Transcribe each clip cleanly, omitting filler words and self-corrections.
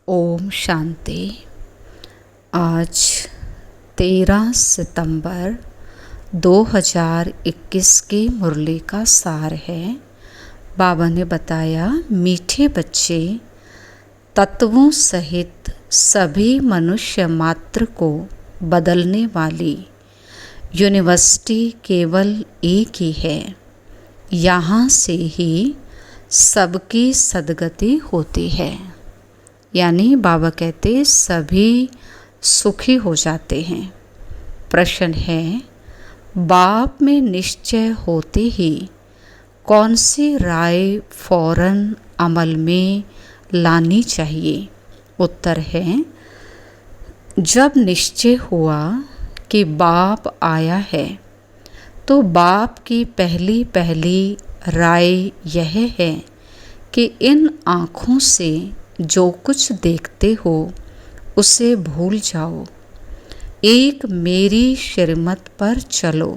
ओम शांति। आज 13 सितंबर 2021 की मुरली का सार है। बाबा ने बताया, मीठे बच्चे, तत्वों सहित सभी मनुष्य मात्र को बदलने वाली यूनिवर्सिटी केवल एक ही है। यहाँ से ही सबकी सद्गति होती है। यानी बाबा कहते सभी सुखी हो जाते हैं। प्रश्न है, बाप में निश्चय होते ही कौन सी राय फौरन अमल में लानी चाहिए? उत्तर है, जब निश्चय हुआ कि बाप आया है तो बाप की पहली राय यह है कि इन आँखों से जो कुछ देखते हो उसे भूल जाओ, एक मेरी श्रीमत पर चलो।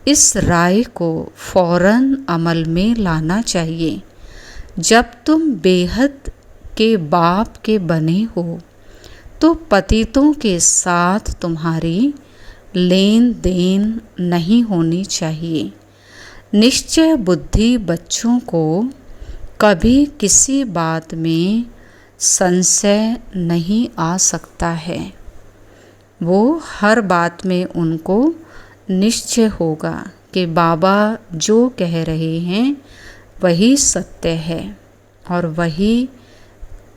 इस राय को फौरन अमल में लाना चाहिए। जब तुम बेहद के बाप के बने हो तो पतितों के साथ तुम्हारी लेन देन नहीं होनी चाहिए। निश्चय बुद्धि बच्चों को कभी किसी बात में संशय नहीं आ सकता है। वो हर बात में उनको निश्चय होगा कि बाबा जो कह रहे हैं वही सत्य है और वही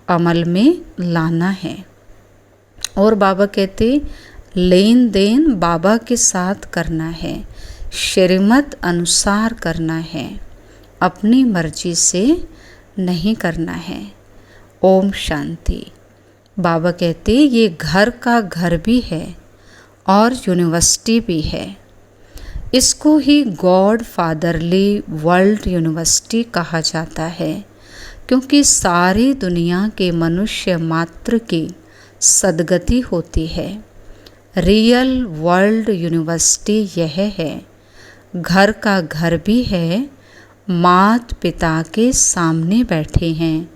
अमल में लाना है। और बाबा कहते लेन देन बाबा के साथ करना है, श्रीमत अनुसार करना है, अपनी मर्जी से नहीं करना है। ओम शांति। बाबा कहते ये घर का घर भी है और यूनिवर्सिटी भी है। इसको ही गॉड फादरली वर्ल्ड यूनिवर्सिटी कहा जाता है, क्योंकि सारी दुनिया के मनुष्य मात्र की सद्गति होती है। रियल वर्ल्ड यूनिवर्सिटी यह है। घर का घर भी है, मात पिता के सामने बैठे हैं।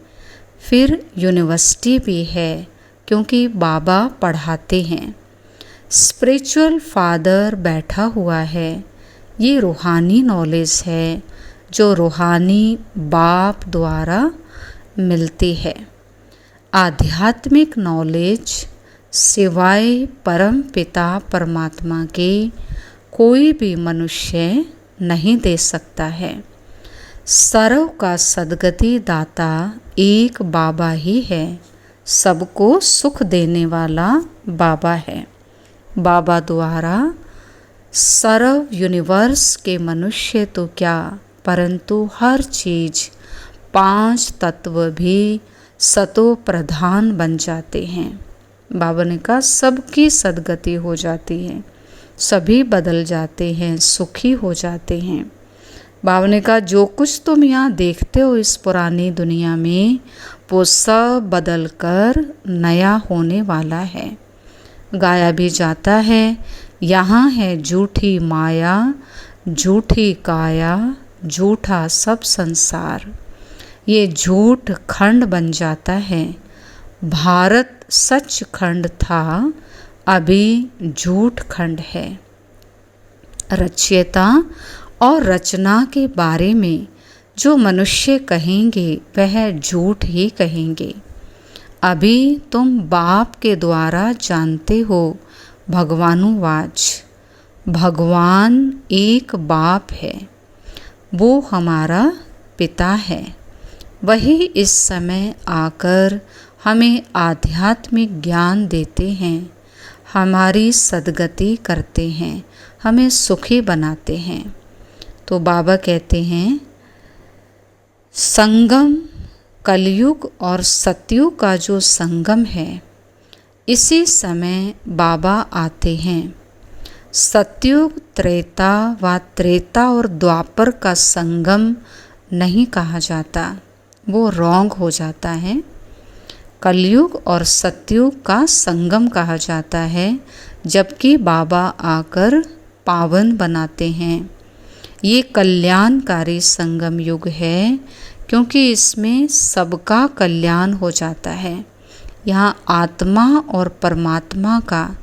फिर यूनिवर्सिटी भी है, क्योंकि बाबा पढ़ाते हैं। स्पिरिचुअल फादर बैठा हुआ है। ये रूहानी नॉलेज है जो रूहानी बाप द्वारा मिलती है। आध्यात्मिक नॉलेज सिवाय परम पिता परमात्मा के कोई भी मनुष्य नहीं दे सकता है। सर्व का सद्गति दाता एक बाबा ही है। सबको सुख देने वाला बाबा है। बाबा द्वारा सर्व यूनिवर्स के मनुष्य तो क्या, परंतु हर चीज 5 तत्व भी सतो प्रधान बन जाते हैं। बाबा ने कहा सबकी सद्गति हो जाती है, सभी बदल जाते हैं, सुखी हो जाते हैं। बाबा ने कहा जो कुछ तुम यहाँ देखते हो इस पुरानी दुनिया में, वो सब बदल कर नया होने वाला है। गाया भी जाता है, यहाँ है झूठी माया, झूठी काया, झूठा सब संसार। ये झूठ खंड बन जाता है। भारत सच खंड था, अभी झूठ खंड है। रचयिता और रचना के बारे में जो मनुष्य कहेंगे वह झूठ ही कहेंगे। अभी तुम बाप के द्वारा जानते हो भगवानुवाच। भगवान एक बाप है, वो हमारा पिता है। वही इस समय आकर हमें आध्यात्मिक ज्ञान देते हैं, हमारी सद्गति करते हैं, हमें सुखी बनाते हैं। तो बाबा कहते हैं संगम कलयुग और सतयुग का जो संगम है, इसी समय बाबा आते हैं। सतयुग त्रेता व त्रेता और द्वापर का संगम नहीं कहा जाता, वो रॉन्ग हो जाता है। कलयुग और सतयुग का संगम कहा जाता है, जबकि बाबा आकर पावन बनाते हैं। ये कल्याणकारी संगम युग है, क्योंकि इसमें सबका कल्याण हो जाता है। यहाँ आत्मा और परमात्मा का,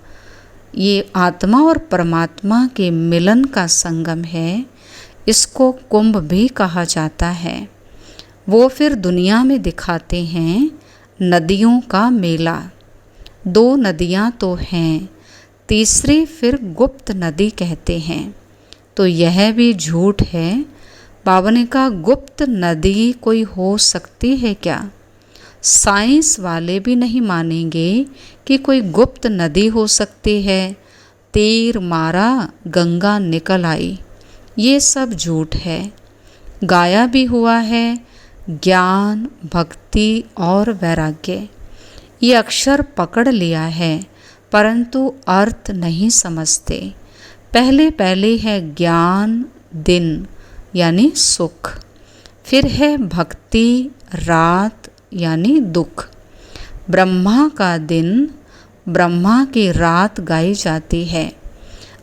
ये आत्मा और परमात्मा के मिलन का संगम है। इसको कुंभ भी कहा जाता है। वो फिर दुनिया में दिखाते हैं नदियों का मेला। 2 नदियाँ तो हैं, तीसरी फिर गुप्त नदी कहते हैं। तो यह भी झूठ है। बाबा ने कहा गुप्त नदी कोई हो सकती है क्या? साइंस वाले भी नहीं मानेंगे कि कोई गुप्त नदी हो सकती है। तीर मारा गंगा निकल आई, ये सब झूठ है। गाया भी हुआ है ज्ञान, भक्ति और वैराग्य। ये अक्षर पकड़ लिया है परंतु अर्थ नहीं समझते। पहले पहले है ज्ञान दिन यानी सुख, फिर है भक्ति रात यानी दुख। ब्रह्मा का दिन, ब्रह्मा की रात गाई जाती है।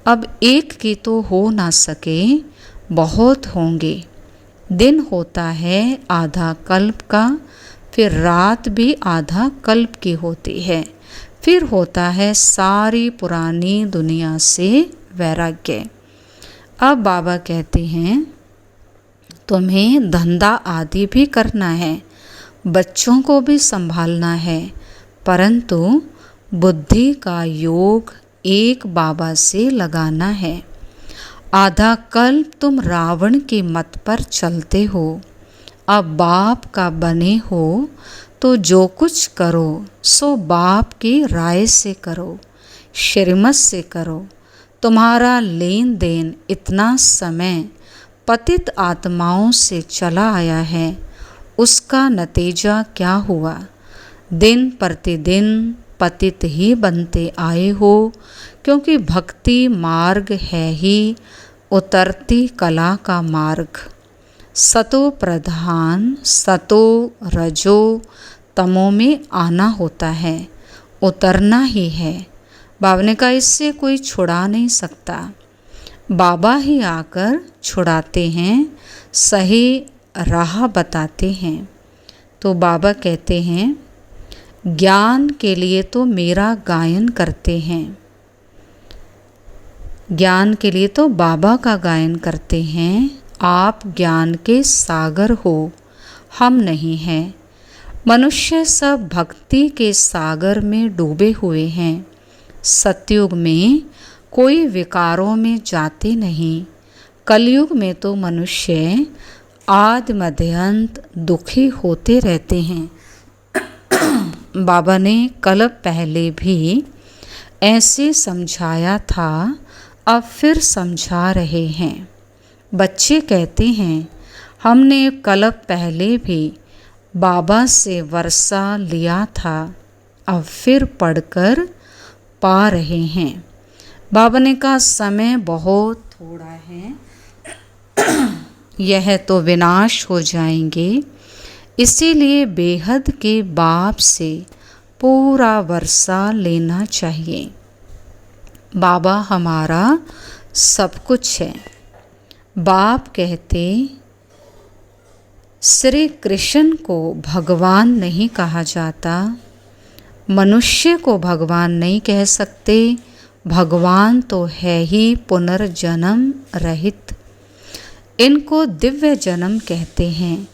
अब एक की तो हो ना सके, बहुत होंगे। दिन होता है आधा कल्प का, फिर रात भी आधा कल्प की होती है। फिर होता है सारी पुरानी दुनिया से वैराग्य। अब बाबा कहते हैं तुम्हें धंधा आदि भी करना है, बच्चों को भी संभालना है, परंतु बुद्धि का योग एक बाबा से लगाना है। आधा कल्प तुम रावण की मत पर चलते हो, अब बाप का बने हो तो जो कुछ करो सो बाप की राय से करो, श्रीमत से करो। तुम्हारा लेन देन इतना समय पतित आत्माओं से चला आया है, उसका नतीजा क्या हुआ? दिन प्रतिदिन पतित ही बनते आए हो, क्योंकि भक्ति मार्ग है ही उतरती कला का मार्ग। सतो प्रधान, सतो रजो तमो में आना होता है, उतरना ही है। बाबा ने कहा इससे कोई छुड़ा नहीं सकता, बाबा ही आकर छुड़ाते हैं, सही राह बताते हैं। तो बाबा कहते हैं ज्ञान के लिए तो मेरा गायन करते हैं, ज्ञान के लिए तो बाबा का गायन करते हैं। आप ज्ञान के सागर हो, हम नहीं हैं। मनुष्य सब भक्ति के सागर में डूबे हुए हैं। सतयुग में कोई विकारों में जाते नहीं। कलयुग में तो मनुष्य आदि मध्य अंत दुखी होते रहते हैं। बाबा ने कल पहले भी ऐसे समझाया था, अब फिर समझा रहे हैं। बच्चे कहते हैं हमने कल पहले भी बाबा से वर्षा लिया था, अब फिर पढ़कर पा रहे हैं। बाबा ने कहा समय बहुत थोड़ा है, यह तो विनाश हो जाएंगे, इसीलिए बेहद के बाप से पूरा वर्षा लेना चाहिए। बाबा हमारा सब कुछ है। बाप कहते श्री कृष्ण को भगवान नहीं कहा जाता, मनुष्य को भगवान नहीं कह सकते, भगवान तो है ही पुनर्जन्म रहित। इनको दिव्य जन्म कहते हैं।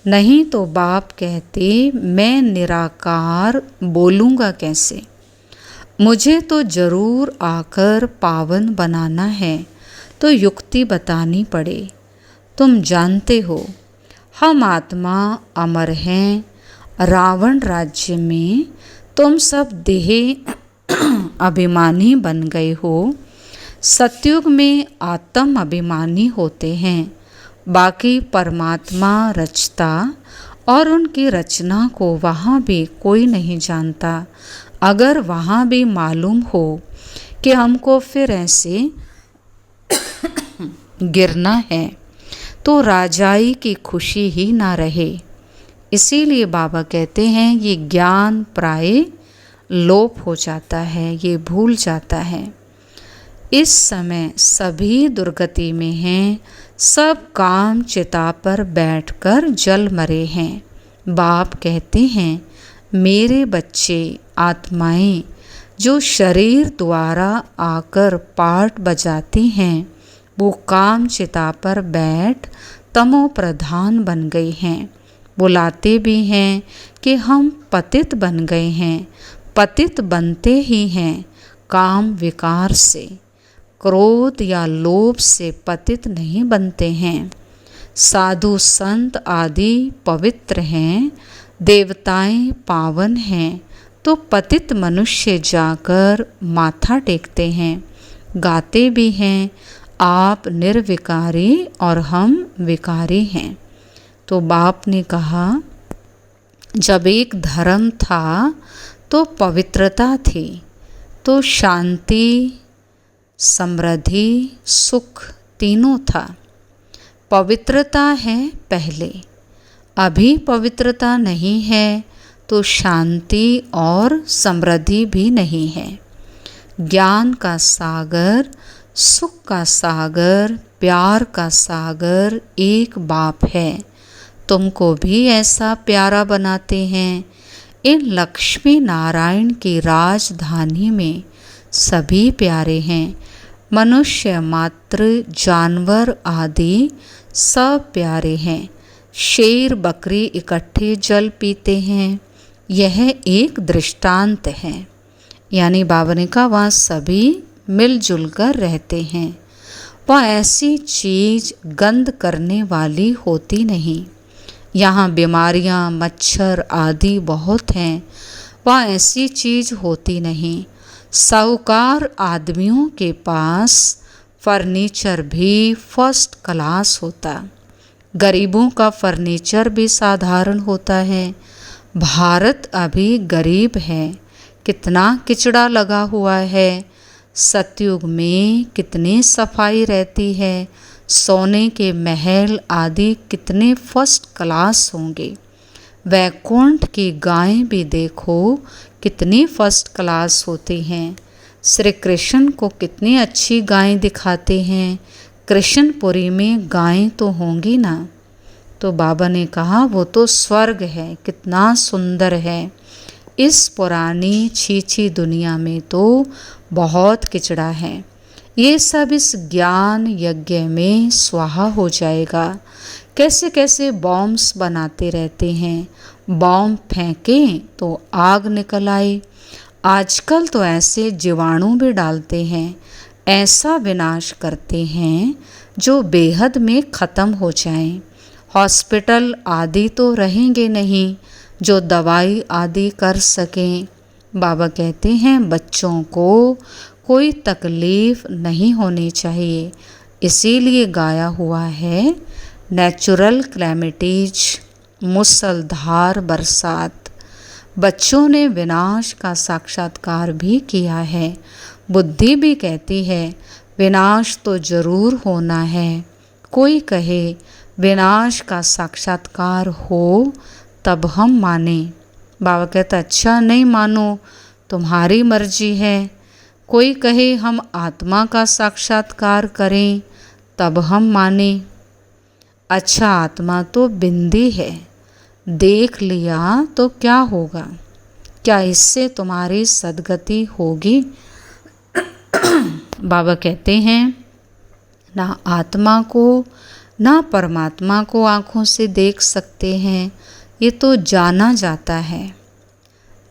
नहीं तो बाप कहते मैं निराकार बोलूँगा कैसे, मुझे तो जरूर आकर पावन बनाना है, तो युक्ति बतानी पड़े। तुम जानते हो हम आत्मा अमर हैं, रावण राज्य में तुम सब देह अभिमानी बन गए हो। सतयुग में आत्म अभिमानी होते हैं, बाकी परमात्मा रचता और उनकी रचना को वहाँ भी कोई नहीं जानता। अगर वहाँ भी मालूम हो कि हमको फिर ऐसे गिरना है तो राजाई की खुशी ही ना रहे। इसीलिए बाबा कहते हैं ये ज्ञान प्राय लोप हो जाता है, ये भूल जाता है। इस समय सभी दुर्गति में हैं, सब काम चिता पर बैठकर जल मरे हैं। बाप कहते हैं मेरे बच्चे आत्माएं जो शरीर द्वारा आकर पाठ बजाती हैं, वो काम चिता पर बैठ तमो प्रधान बन गई हैं। बुलाते भी हैं कि हम पतित बन गए हैं। पतित बनते ही हैं काम विकार से, क्रोध या लोभ से पतित नहीं बनते हैं। साधु संत आदि पवित्र हैं, देवताएं पावन हैं, तो पतित मनुष्य जाकर माथा टेकते हैं। गाते भी हैं, आप निर्विकारी और हम विकारी हैं। तो बाप ने कहा, जब एक धर्म था तो पवित्रता थी, तो शांति, समृद्धि, सुख तीनों था। पवित्रता है पहले, अभी पवित्रता नहीं है तो शांति और समृद्धि भी नहीं है। ज्ञान का सागर, सुख का सागर, प्यार का सागर एक बाप है। तुमको भी ऐसा प्यारा बनाते हैं। इन लक्ष्मी नारायण की राजधानी में सभी प्यारे हैं। मनुष्य मात्र, जानवर आदि सब प्यारे हैं। शेर बकरी इकट्ठे जल पीते हैं, यह एक दृष्टांत है। यानी बाबा ने कहा वहाँ सभी मिलजुल कर रहते हैं। वह ऐसी चीज़ गंध करने वाली होती नहीं। यहाँ बीमारियाँ, मच्छर आदि बहुत हैं, वह ऐसी चीज़ होती नहीं। साहूकार आदमियों के पास फर्नीचर भी फर्स्ट क्लास होता, गरीबों का फर्नीचर भी साधारण होता है। भारत अभी गरीब है, कितना किचड़ा लगा हुआ है। सतयुग में कितनी सफाई रहती है, सोने के महल आदि कितने फर्स्ट क्लास होंगे। वैकुंठ की गायें भी देखो कितनी फर्स्ट क्लास होती हैं। श्री कृष्ण को कितनी अच्छी गायें दिखाते हैं। कृष्णपुरी में गायें तो होंगी ना। तो बाबा ने कहा वो तो स्वर्ग है, कितना सुंदर है। इस पुरानी छीछी दुनिया में तो बहुत किचड़ा है। ये सब इस ज्ञान यज्ञ में स्वाहा हो जाएगा। कैसे कैसे बॉम्ब्स बनाते रहते हैं, बॉम्ब फेंकें तो आग निकल आई। आजकल तो ऐसे जीवाणु भी डालते हैं, ऐसा विनाश करते हैं जो बेहद में ख़त्म हो जाएं। हॉस्पिटल आदि तो रहेंगे नहीं जो दवाई आदि कर सकें। बाबा कहते हैं बच्चों को कोई तकलीफ़ नहीं होनी चाहिए, इसीलिए गाया हुआ है नेचुरल क्लैमिटीज, मूसलधार बरसात। बच्चों ने विनाश का साक्षात्कार भी किया है। बुद्धि भी कहती है विनाश तो जरूर होना है। कोई कहे विनाश का साक्षात्कार हो तब हम माने। बाबा कहता अच्छा नहीं मानो, तुम्हारी मर्जी है। कोई कहे हम आत्मा का साक्षात्कार करें तब हम माने। अच्छा आत्मा तो बिंदी है, देख लिया तो क्या होगा, क्या इससे तुम्हारी सद्गति होगी? बाबा कहते हैं ना आत्मा को ना परमात्मा को आँखों से देख सकते हैं, ये तो जाना जाता है,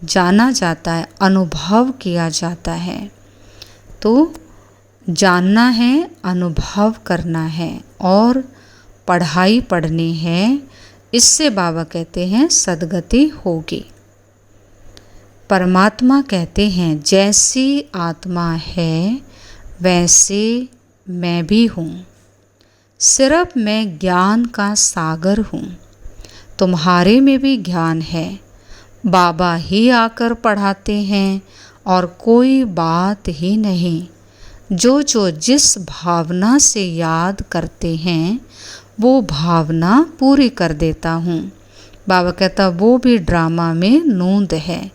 जाना जाता है, अनुभव किया जाता है। तो जानना है, अनुभव करना है और पढ़ाई पढ़नी है। इससे बाबा कहते हैं सद्गति होगी। परमात्मा कहते हैं जैसी आत्मा है वैसे मैं भी हूँ। सिर्फ मैं ज्ञान का सागर हूँ, तुम्हारे में भी ज्ञान है। बाबा ही आकर पढ़ाते हैं और कोई बात ही नहीं। जो जो जिस भावना से याद करते हैं वो भावना पूरी कर देता हूँ। बाबा कहता वो भी ड्रामा में नूंद है,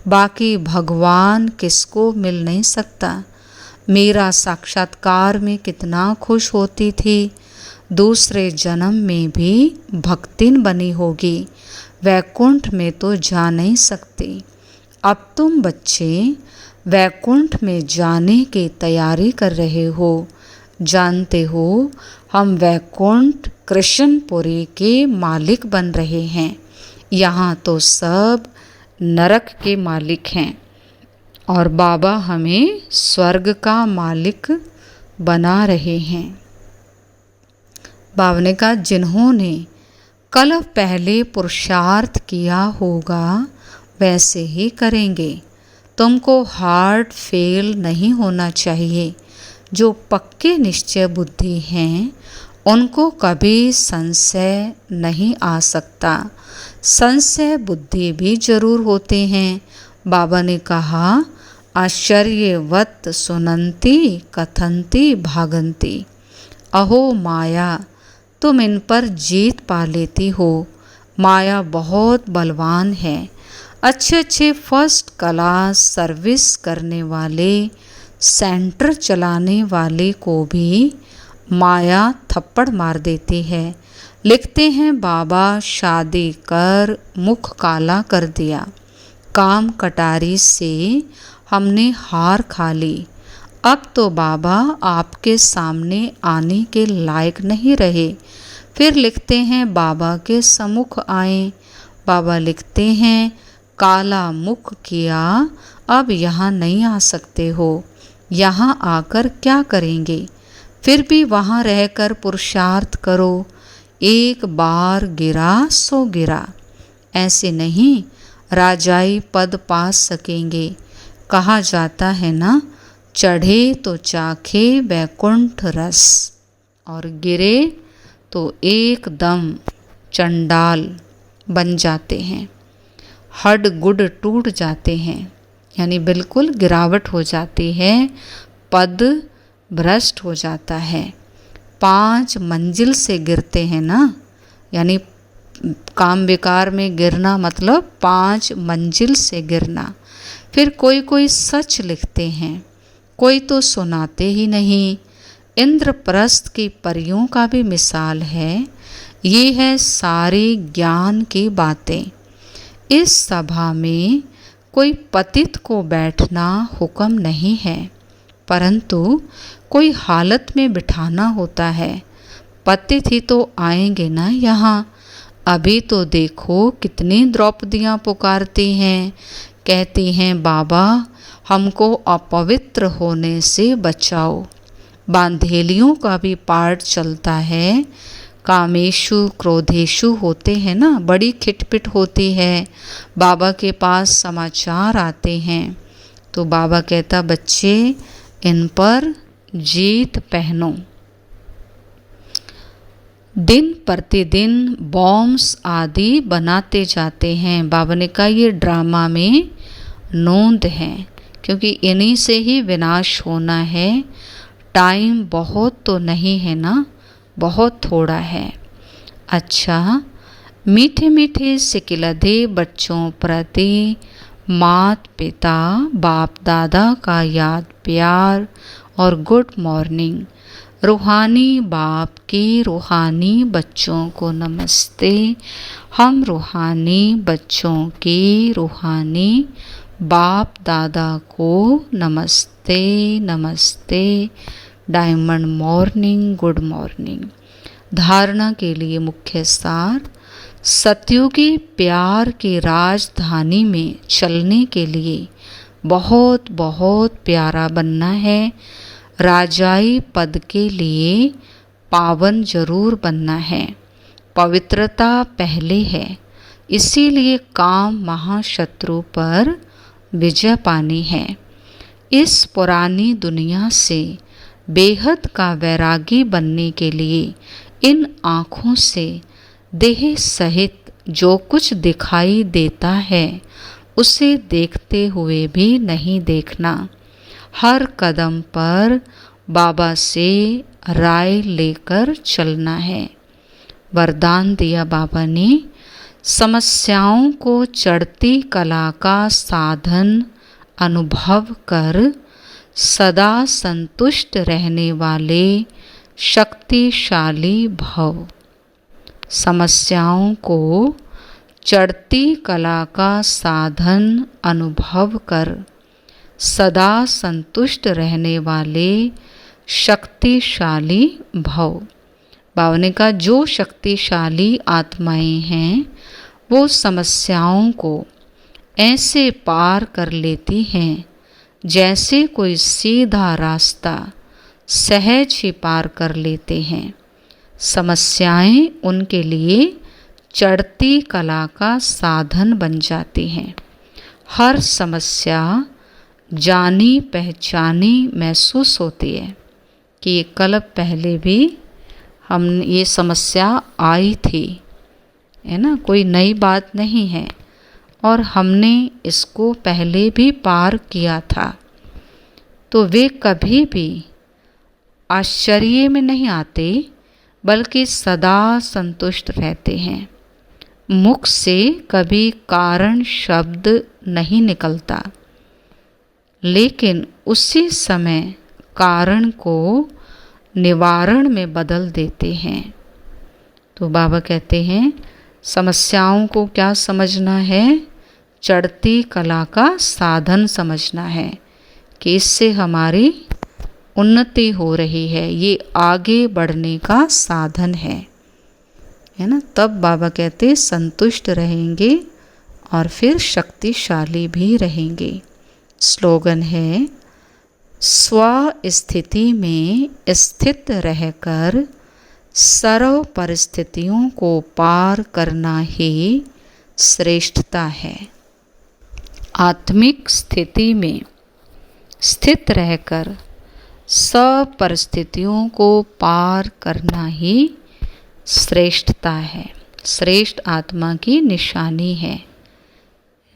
बाकी भगवान किसको मिल नहीं सकता। मेरा साक्षात्कार में कितना खुश होती थी, दूसरे जन्म में भी भक्तिन बनी होगी। वैकुंठ में तो जा नहीं सकते। अब तुम बच्चे वैकुंठ में जाने की तैयारी कर रहे हो। जानते हो हम वैकुंठ कृष्णपुरी के मालिक बन रहे हैं। यहाँ तो सब नरक के मालिक हैं और बाबा हमें स्वर्ग का मालिक बना रहे हैं। बाबा ने कहा जिन्होंने कल पहले पुरुषार्थ किया होगा वैसे ही करेंगे। तुमको हार्ट फेल नहीं होना चाहिए। जो पक्के निश्चय बुद्धि हैं उनको कभी संशय नहीं आ सकता। संशय बुद्धि भी जरूर होते हैं। बाबा ने कहा आश्चर्यवत सुनंती कथंती भागंती। अहो माया, तुम इन पर जीत पा लेती हो। माया बहुत बलवान है। अच्छे अच्छे फर्स्ट क्लास सर्विस करने वाले, सेंटर चलाने वाले को भी माया थप्पड़ मार देती है। लिखते हैं बाबा शादी कर मुख काला कर दिया। काम कटारी से हमने हार खा ली। अब तो बाबा आपके सामने आने के लायक नहीं रहे। फिर लिखते हैं बाबा के सम्मुख आए। बाबा लिखते हैं काला मुख किया, अब यहाँ नहीं आ सकते हो। यहाँ आकर क्या करेंगे? फिर भी वहाँ रहकर पुरुषार्थ करो। एक बार गिरा सो गिरा। ऐसे नहीं राजाई पद पा सकेंगे। कहा जाता है ना, चढ़े तो चाखे वैकुंठ रस और गिरे तो एकदम चंडाल बन जाते हैं। हड गुड टूट जाते हैं, यानी बिल्कुल गिरावट हो जाती है, पद भ्रष्ट हो जाता है। 5 मंजिल से गिरते हैं ना, यानी काम विकार में गिरना मतलब 5 मंजिल से गिरना। फिर कोई कोई सच लिखते हैं, कोई तो सुनाते ही नहीं। इंद्रप्रस्थ की परियों का भी मिसाल है। ये है सारी ज्ञान की बातें। इस सभा में कोई पतित को बैठना हुक्म नहीं है, परंतु कोई हालत में बिठाना होता है। पतित ही तो आएंगे ना यहाँ। अभी तो देखो कितनी द्रौपदियाँ पुकारती हैं, कहती हैं बाबा हमको अपवित्र होने से बचाओ। बांधेलियों का भी पार्ट चलता है। कामेशु क्रोधेशु होते हैं ना, बड़ी खिटपिट होती है। बाबा के पास समाचार आते हैं तो बाबा कहता बच्चे इन पर जीत पहनो। दिन प्रतिदिन बॉम्ब्स आदि बनाते जाते हैं। बाबा ने कहा ये ड्रामा में नोंद है, क्योंकि इन्हीं से ही विनाश होना है। टाइम बहुत तो नहीं है ना, बहुत थोड़ा है। अच्छा, मीठे मीठे सिकिलधे बच्चों प्रति मात पिता बाप दादा का याद प्यार और गुड मॉर्निंग। रूहानी बाप के रूहानी बच्चों को नमस्ते। हम रूहानी बच्चों के रूहानी बाप दादा को नमस्ते नमस्ते। Diamond morning, good morning. धारणा के लिए मुख्य सार, सतयुगी प्यार की राजधानी में चलने के लिए बहुत बहुत प्यारा बनना है। राजाई पद के लिए पावन जरूर बनना है। पवित्रता पहले है, इसीलिए काम महाशत्रु पर विजय पानी है। इस पुरानी दुनिया से बेहद का वैरागी बनने के लिए इन आँखों से देह सहित जो कुछ दिखाई देता है उसे देखते हुए भी नहीं देखना। हर कदम पर बाबा से राय लेकर चलना है। वरदान दिया बाबा ने, समस्याओं को चढ़ती कला का साधन अनुभव कर सदा संतुष्ट रहने वाले शक्तिशाली भव। समस्याओं को चढ़ती कला का साधन अनुभव कर सदा संतुष्ट रहने वाले शक्तिशाली भव। बाबा ने कहा जो शक्तिशाली आत्माएं हैं वो समस्याओं को ऐसे पार कर लेती हैं जैसे कोई सीधा रास्ता सहज ही पार कर लेते हैं। समस्याएं उनके लिए चढ़ती कला का साधन बन जाती हैं। हर समस्या जानी पहचानी महसूस होती है कि ये कल पहले भी हम ये समस्या आई थी, है ना, कोई नई बात नहीं है और हमने इसको पहले भी पार किया था। तो वे कभी भी आश्चर्य में नहीं आते बल्कि सदा संतुष्ट रहते हैं। मुख से कभी कारण शब्द नहीं निकलता, लेकिन उसी समय कारण को निवारण में बदल देते हैं। तो बाबा कहते हैं समस्याओं को क्या समझना है? चढ़ती कला का साधन समझना है कि इससे हमारी उन्नति हो रही है, ये आगे बढ़ने का साधन है ना। तब बाबा कहते संतुष्ट रहेंगे और फिर शक्तिशाली भी रहेंगे। स्लोगन है स्व स्थिति में स्थित रहकर सर्व परिस्थितियों को पार करना ही श्रेष्ठता है। आत्मिक स्थिति में स्थित रहकर सब परिस्थितियों को पार करना ही श्रेष्ठता है, श्रेष्ठ आत्मा की निशानी है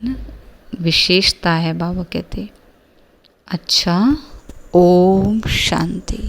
ना, विशेषता है। बाबा कहते अच्छा, ओम शांति।